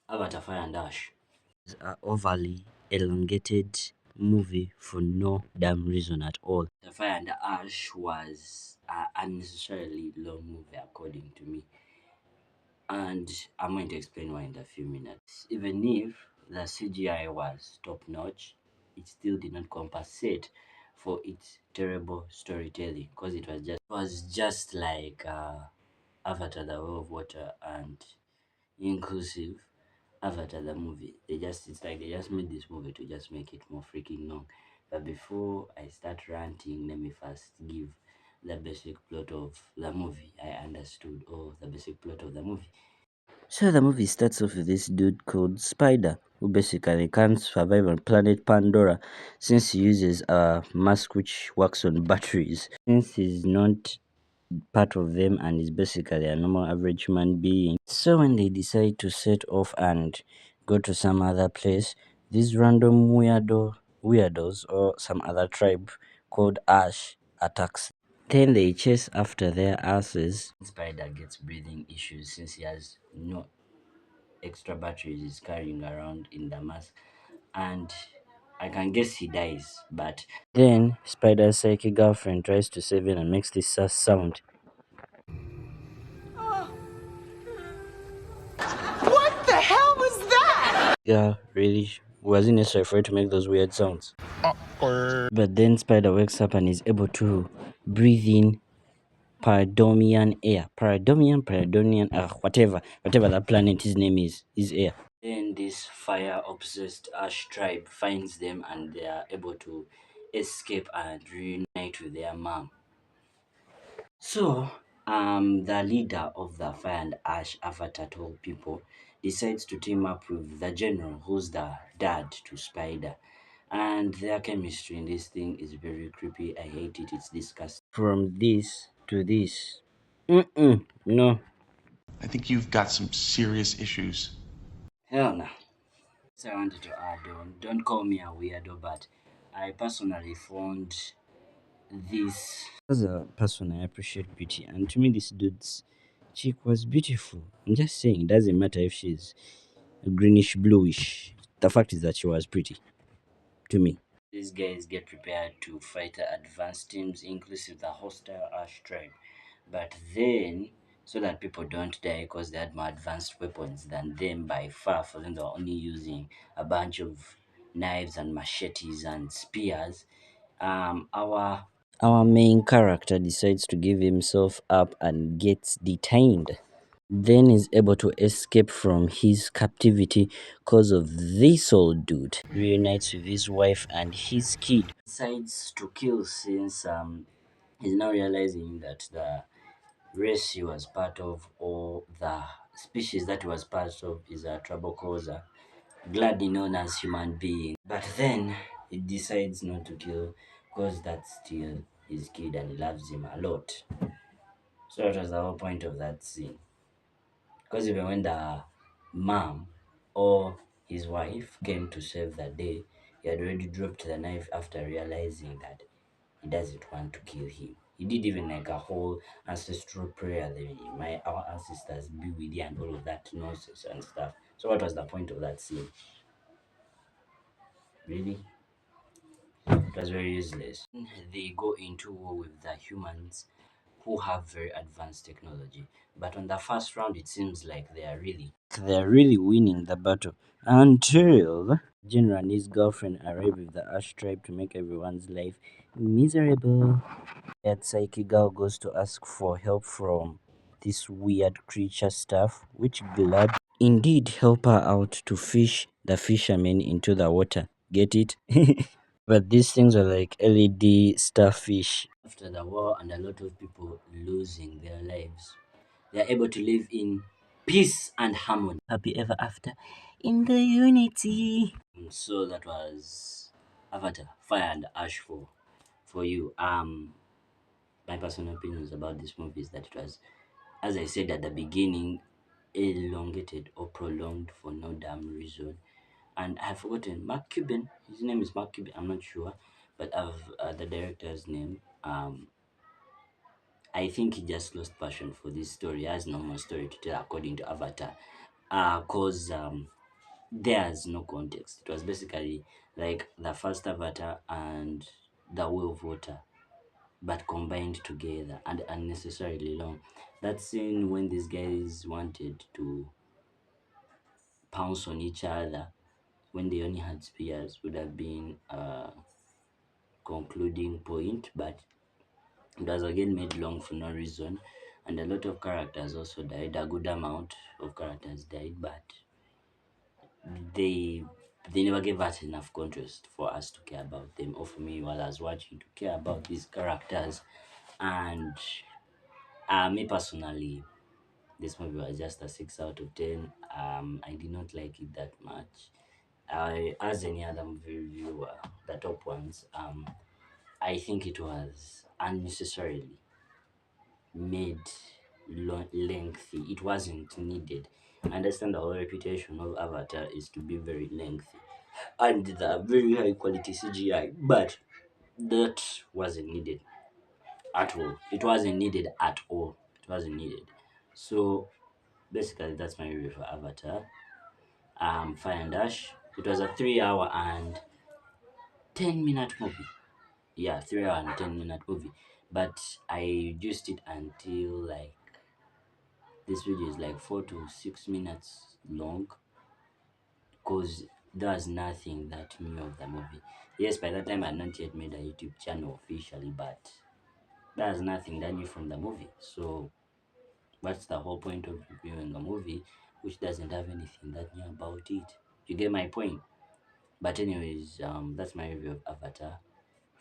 Avatar Fire and Ash. It's an overly elongated movie for no damn reason at all. The Fire and Ash was an unnecessarily long movie, according to me, and I'm going to explain why in a few minutes. Even if the CGI was top notch, it still did not compensate for its terrible storytelling because it was just like Avatar: The Way of Water and Inclusive Avatar the movie. It's like they just made this movie to just make it more freaking long. But before I start ranting, let me first give the basic plot of the movie. I understood the basic plot of the movie. So the movie starts off with this dude called Spider, who basically can't survive on planet Pandora since he uses a mask which works on batteries. Since he's not part of them and is basically a normal average human being. So when they decide to set off and go to some other place, these random weirdos or some other tribe called Ash attacks. Then they chase after their asses. Spider gets breathing issues since he has no extra batteries he's carrying around in the mask, and I can guess he dies. But then Spider's psychic girlfriend tries to save him and makes this sound. What the hell was that? Yeah, really? Was it necessary for it to make those weird sounds? Awkward. But then Spider wakes up and is able to breathe in Paradomian air. Paradomian, whatever that planet his name is air. Then this fire obsessed Ash tribe finds them and they are able to escape and reunite with their mom. So, the leader of the Fire and Ash Avatar Tall people decides to team up with the general, who's the dad to Spider. And their chemistry in this thing is very creepy. I hate it. It's disgusting. From this to this. No. I think you've got some serious issues. Hell no. So I wanted to add on. Don't call me a weirdo, but I personally found this. As a person, I appreciate beauty, and to me, this dude's chick was beautiful. I'm just saying, it doesn't matter if she's greenish bluish. The fact is that she was pretty to me. These guys get prepared to fight the advanced teams, inclusive the hostile Ash tribe. But then, so that people don't die because they had more advanced weapons than them by far, for them they were only using a bunch of knives and machetes and spears. Our main character decides to give himself up and gets detained. Then is able to escape from his captivity because of this old dude. Reunites with his wife and his kid. Decides to kill since he's now realizing that the race he was part of or the species that he was part of is a trouble causer, gladly known as human being. But then he decides not to kill because that's still his kid and he loves him a lot. So that was the whole point of that scene. Because even when the mom or his wife came to save the day, he had already dropped the knife after realizing that he doesn't want to kill him. He did even like a whole ancestral prayer, our ancestors be with you and all of that nonsense and stuff. So what was the point of that scene? Really? It was very useless. They go into war with the humans who have very advanced technology. But on the first round, it seems like they are really winning the battle until General and his girlfriend arrive with the Ash tribe to make everyone's life miserable. That psychic girl goes to ask for help from this weird creature stuff, which glad indeed help her out to fish the fishermen into the water. Get it? But these things are like LED starfish. After the war and a lot of people losing their lives, they are able to live in peace and harmony. Happy ever after in the unity. So that was Avatar, Fire and Ash for you. My personal opinions about this movie is that it was, as I said at the beginning, elongated or prolonged for no damn reason. And I've forgotten Mark Cuban. His name is Mark Cuban. I'm not sure, but I've the director's name. I think he just lost passion for this story. He has no more story to tell according to Avatar. Cause there's no context. It was basically like the first Avatar and the Way of Water, but combined together and unnecessarily long. That scene when these guys wanted to pounce on each other when they only had spears would have been a concluding point, but it was again made long for no reason, and a lot of characters also died. A good amount of characters died, but they they never gave us enough contrast for us to care about them, or for me while I was watching to care about these characters. And me personally, this movie was just a 6 out of 10. I did not like it that much. As any other movie reviewer, the top ones, I think it was unnecessarily made lengthy. It wasn't needed. I understand the whole reputation of Avatar is to be very lengthy and the very high quality CGI, but that wasn't needed at all. It wasn't needed at all. It wasn't needed. So basically, that's my review for Avatar. Fire and Ash. It was a 3 hour and 10 minute movie. Yeah, 3 hour and 10 minute movie. But I reduced it until like this video is like 4 to 6 minutes long because there's nothing that new of the movie. Yes, by that time I had not yet made a YouTube channel officially, but there's nothing that new from the movie. So what's the whole point of reviewing a movie which doesn't have anything that new about it? You get my point. But anyways, that's my review of Avatar.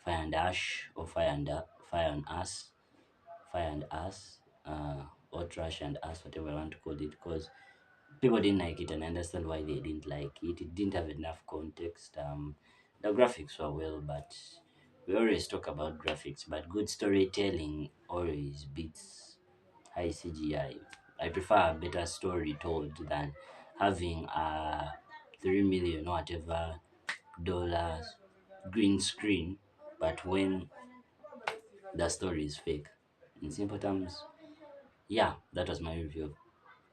Fire and Ash, or Fire and Us, Fire and Us, or Trash and Us, whatever I want to call it, because people didn't like it, and I understand why they didn't like it. It didn't have enough context. The graphics were well, but we always talk about graphics, but good storytelling always beats high CGI. I prefer a better story told than having a 3 million or whatever dollars green screen, but when the story is fake. In simple terms, yeah, that was my review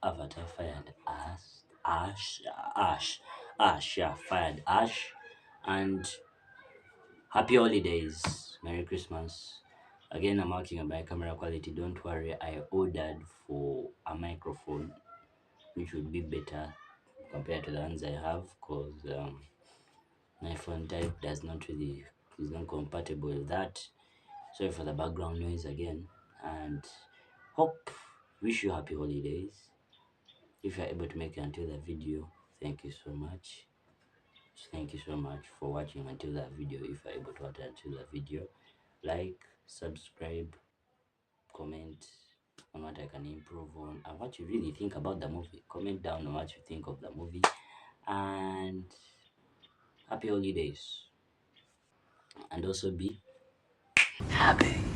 of Avatar Fire and Ash, yeah, Fire and Ash, and happy holidays, Merry Christmas. Again, I'm working on my camera quality. Don't worry, I ordered for a microphone which would be better compared to the ones I have, because my phone type is not compatible with that. Sorry for the background noise again, and hope wish you happy holidays. If you're able to make it until the video, thank you so much. Thank you so much for watching until that video. If you're able to watch until the video, like, subscribe, comment on what I can improve on and what you really think about the movie. Comment down on what you think of the movie, and happy holidays, and also be Happy.